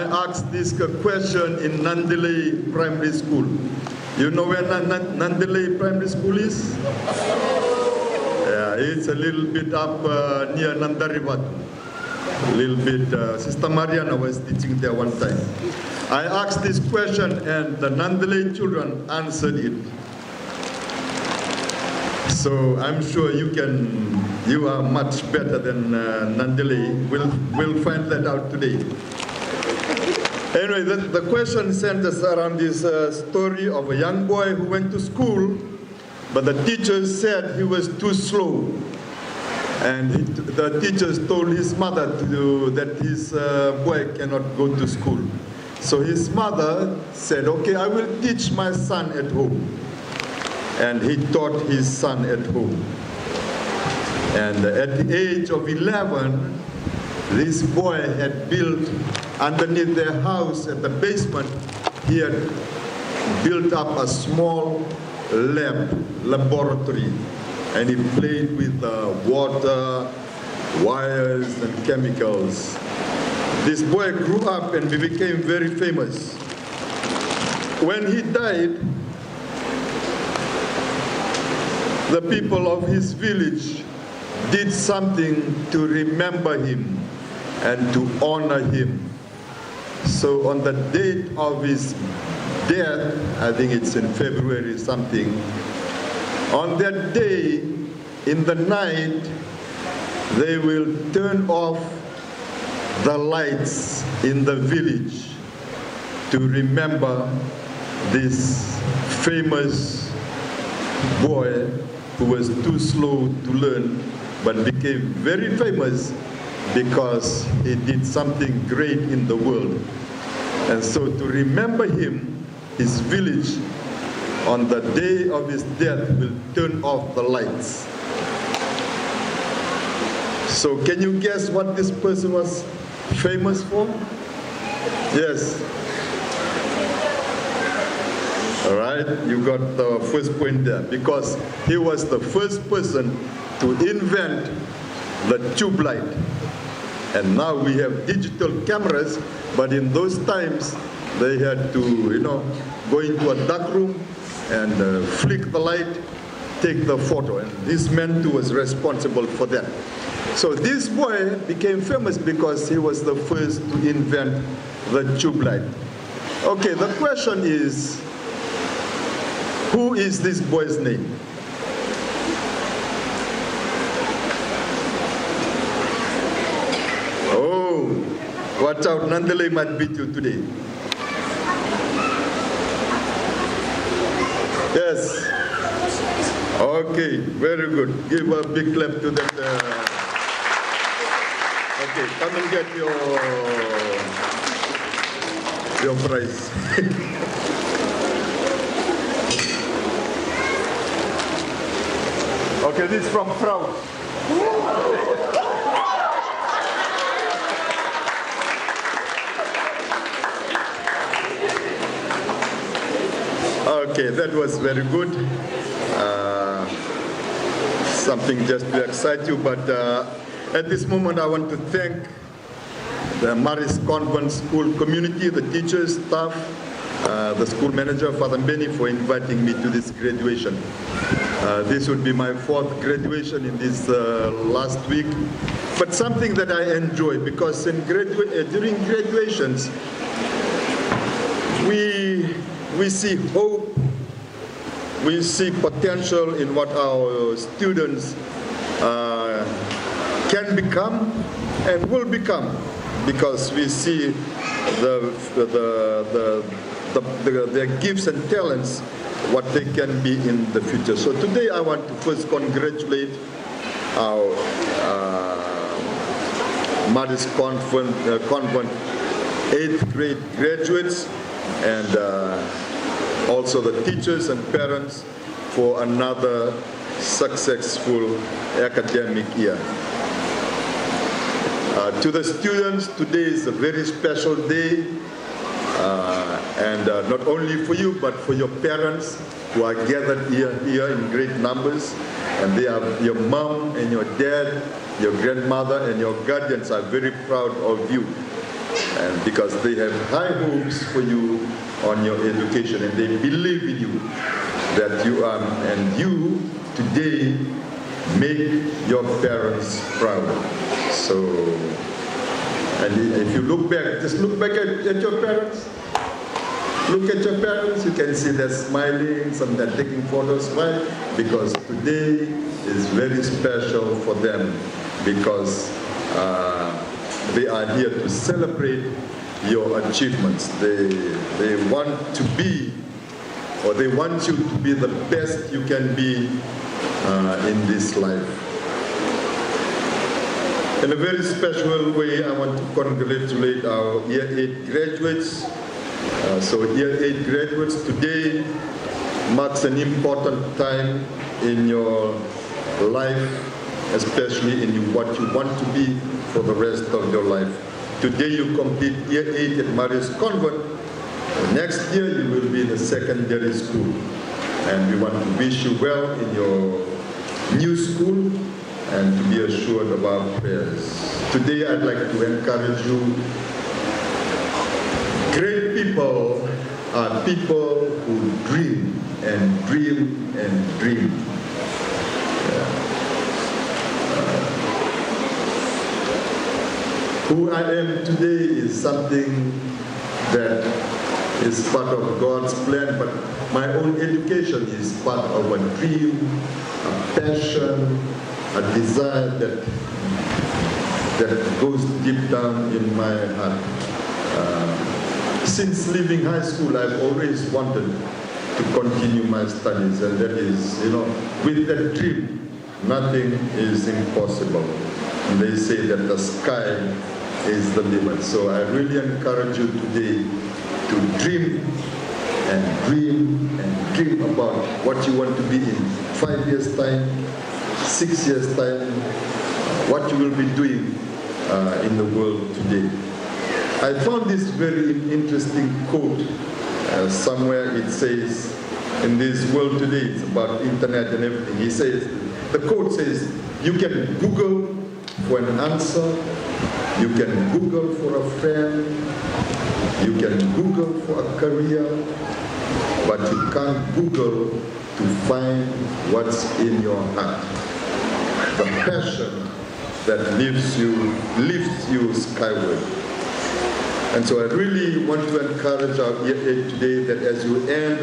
I asked this question in Nandile Primary School. You know where Nandile Primary School is? Yeah, it's a little bit up near Nandaribatu. A little bit, Sister Mariana was teaching there one time. I asked this question and the Nandile children answered it. So I'm sure you are much better than Nandile. We'll find that out today. Anyway, the question centers around this story of a young boy who went to school, but the teachers said he was too slow. And the teachers told his mother that his boy cannot go to school. So his mother said, okay, I will teach my son at home. And he taught his son at home. And at the age of 11, this boy had built underneath their house at the basement, he had built up a small laboratory. And he played with water, wires, and chemicals. This boy grew up and he became very famous. When he died, the people of his village did something to remember him and to honor him. So on the date of his death, I think it's in February something, on that day, in the night, they will turn off the lights in the village to remember this famous boy who was too slow to learn but became very famous because he did something great in the world. And so to remember him, his village on the day of his death will turn off the lights. So can you guess what this person was famous for? Yes. All right, you got the first point there, because he was the first person to invent the tube light. And now we have digital cameras, but in those times they had to, go into a dark room and flick the light, take the photo. And this man too was responsible for that. So this boy became famous because he was the first to invent the tube light. Okay, the question is, who is this boy's name? Oh, watch out, Nandile might beat you today. Yes. Okay, very good. Give a big clap to that. Okay, come and get your prize. Okay, this is from Frau. Okay, that was very good. Something just to excite you, but at this moment I want to thank the Marist Convent school community, the teachers, staff, the school manager, Father Benny, for inviting me to this graduation. This would be my fourth graduation in this last week, but something that I enjoy, because during graduations we see hope, we see potential in what our students can become and will become, because we see their gifts and talents, what they can be in the future. So today I want to first congratulate our Marist Convent 8th grade graduates, and also the teachers and parents for another successful academic year. To the students, today is a very special day, and not only for you, but for your parents who are gathered here in great numbers, and they are your mom and your dad, your grandmother and your guardians are very proud of you. and because they have high hopes for you on your education, and they believe in you, that you are, and you today make your parents proud. So, and if you look back, just look back at your parents. Look at your parents, you can see they're smiling, some they're taking photos. Why? Because today is very special for them, because they are here to celebrate your achievements. They want to be, or they want you to be the best you can be in this life. In a very special way, I want to congratulate our Year 8 graduates. So Year 8 graduates, today marks an important time in your life, especially in what you want to be for the rest of your life. Today you complete Year 8 at Marist Convent. Next year you will be in a secondary school. And we want to wish you well in your new school and to be assured of our prayers. Today I'd like to encourage you. Great people are people who dream and dream and dream. Who I am today is something that is part of God's plan, but my own education is part of a dream, a passion, a desire that goes deep down in my heart. Since leaving high school, I've always wanted to continue my studies, and that is, with that dream, nothing is impossible. And they say that the sky is the limit. So I really encourage you today to dream and dream and dream about what you want to be in 5 years' time, 6 years' time, what you will be doing in the world today. I found this very interesting quote. Somewhere it says, in this world today, it's about internet and everything. He says, the quote says, you can Google for an answer, you can Google for a friend, you can Google for a career, but you can't Google to find what's in your heart. The passion that lifts you skyward. And so I really want to encourage our Year 8 today that as you end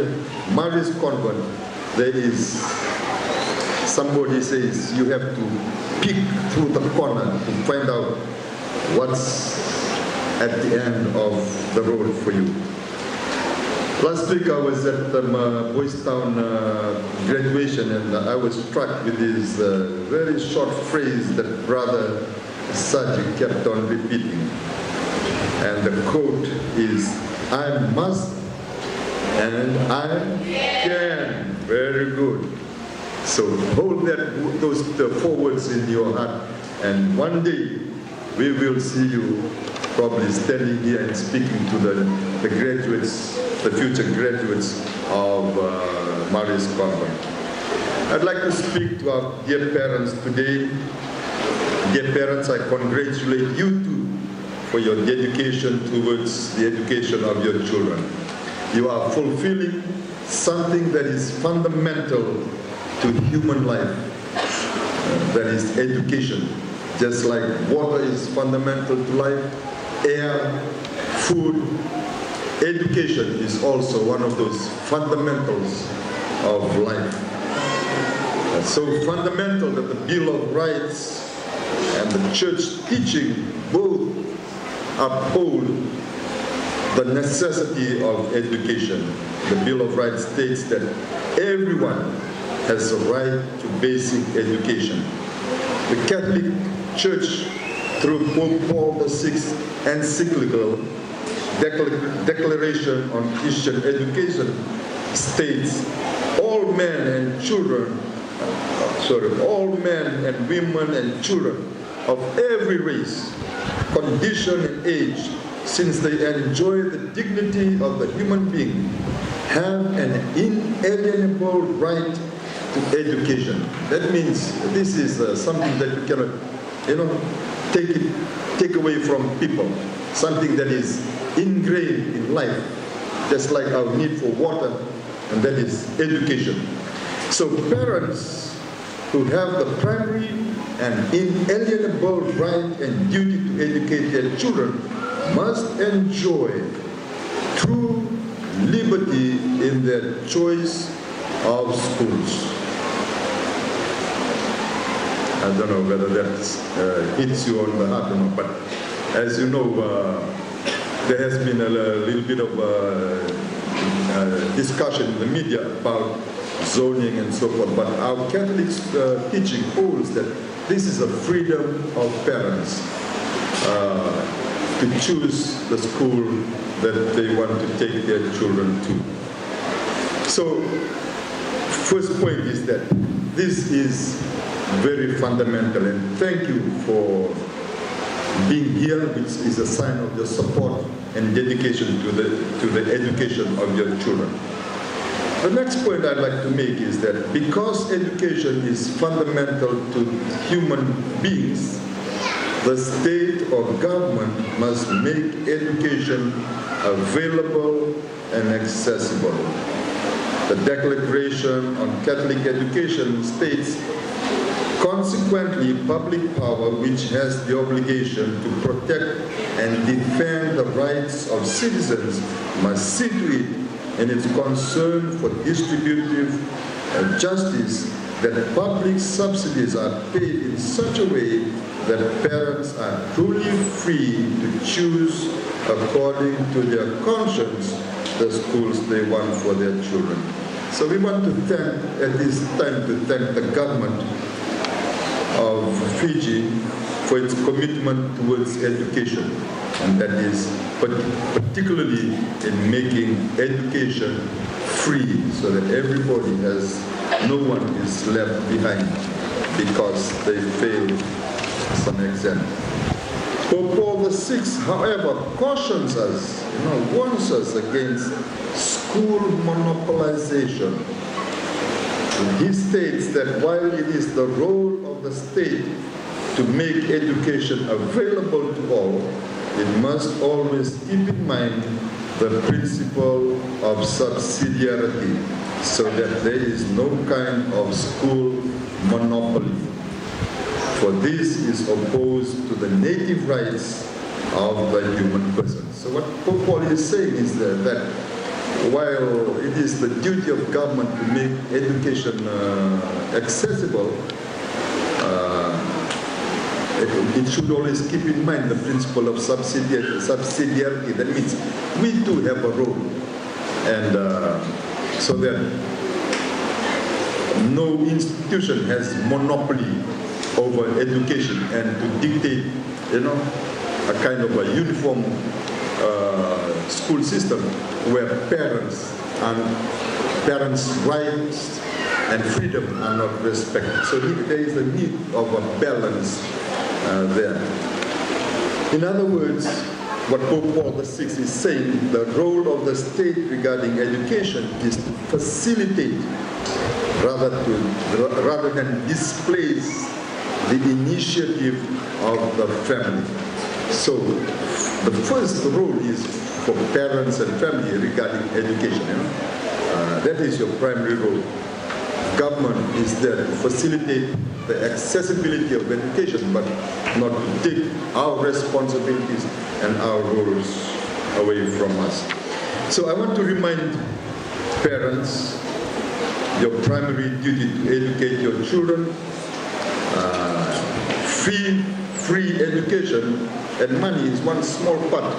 Marist Convent, there is, somebody says, you have to peek through the corner to find out what's at the end of the road for you. Last week I was at the Boys Town graduation, and I was struck with this very short phrase that Brother Saji kept on repeating. And the quote is, I must and I can. Very good. So hold those four words in your heart, and one day we will see you probably standing here and speaking to the graduates, the future graduates of Marist Convent. I'd like to speak to our dear parents today. Dear parents, I congratulate you too for your dedication towards the education of your children. You are fulfilling something that is fundamental to human life, that is education. Just like water is fundamental to life, air, food, education is also one of those fundamentals of life. So fundamental that the Bill of Rights and the church teaching both uphold the necessity of education. The Bill of Rights states that everyone has a right to basic education. The Catholic Church, through Pope Paul VI's encyclical Declaration on Christian Education, states all men and women and children of every race, condition and age, since they enjoy the dignity of the human being, have an inalienable right to education. That means this is something that you cannot, take away from people something that is ingrained in life, just like our need for water, and that is education. So parents who have the primary and inalienable right and duty to educate their children must enjoy true liberty in their choice of schools. I don't know whether that hits you on the heart or not, but as you know, there has been a little bit of discussion in the media about zoning and so forth, but our Catholic teaching holds that this is a freedom of parents to choose the school that they want to take their children to. So, first point is that this is very fundamental, and thank you for being here, which is a sign of your support and dedication to the education of your children. The next point I'd like to make is that because education is fundamental to human beings, the state or government must make education available and accessible. The Declaration on Catholic Education states, consequently, public power, which has the obligation to protect and defend the rights of citizens, must see to it in its concern for distributive justice that public subsidies are paid in such a way that parents are truly free to choose according to their conscience the schools they want for their children. So we want to thank, at this time, to thank the government of Fiji for its commitment towards education, and that is particularly in making education free so that everybody has, no one is left behind because they failed some exam. Pope Paul VI, however, cautions us, warns us against school monopolization. He states that while it is the role of the state to make education available to all, it must always keep in mind the principle of subsidiarity so that there is no kind of school monopoly. For this is opposed to the native rights of the human person. So what Pope Paul is saying is that while it is the duty of government to make education accessible, it should always keep in mind the principle of subsidiarity. That means we too have a role, and so that no institution has monopoly over education and to dictate, a kind of a uniform school system where parents' rights and freedom are not respected. So there is a need of a balance there. In other words, what Pope Paul VI is saying, the role of the state regarding education is to facilitate rather than displace the initiative of the family. So the first role is for parents and family regarding education. That is your primary role. Government is there to facilitate the accessibility of education, but not to take our responsibilities and our roles away from us. So I want to remind parents, your primary duty to educate your children, free education, and money is one small part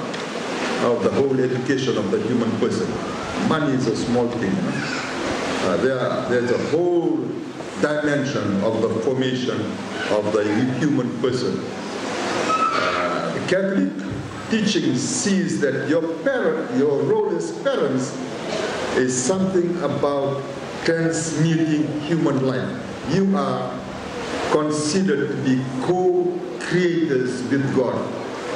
of the whole education of the human person. Money is a small thing. There's a whole dimension of the formation of the human person. The Catholic teaching sees that your role as parents is something about transmuting human life. You are considered to be co-creators with God.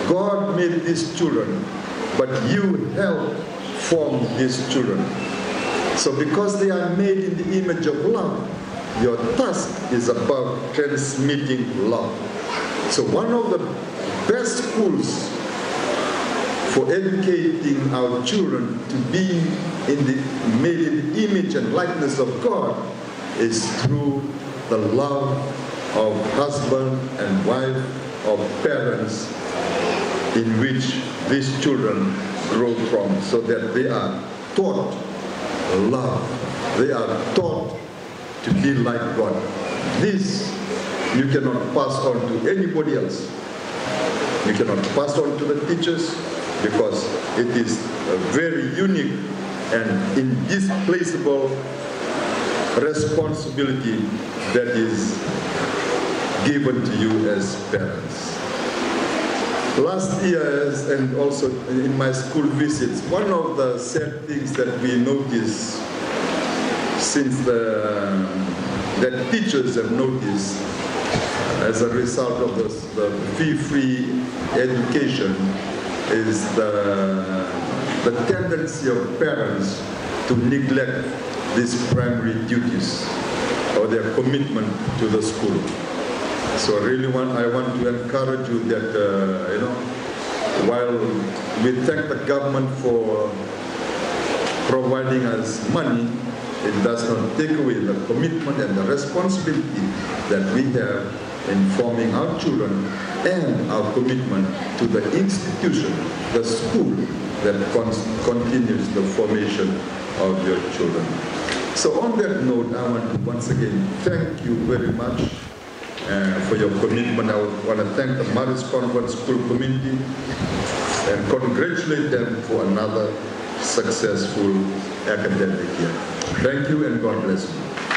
God made these children, but you help form these children. So because they are made in the image of love, your task is about transmitting love. So one of the best schools for educating our children to be made in the image and likeness of God is through the love of husband and wife, of parents, in which these children grow from, so that they are taught love. They are taught to be like God. This you cannot pass on to anybody else. You cannot pass on to the teachers, because it is a very unique and indisplaceable responsibility that is given to you as parents. Last year, and also in my school visits, one of the sad things that we noticed since that teachers have noticed as a result of the fee-free education is the tendency of parents to neglect these primary duties or their commitment to the school. So I want to encourage you that, while we thank the government for providing us money, it does not take away the commitment and the responsibility that we have in forming our children and our commitment to the institution, the school that continues the formation of your children. So on that note, I want to once again thank you very much for your commitment. I want to thank the Marist Convent school community and congratulate them for another successful academic year. Thank you and God bless you.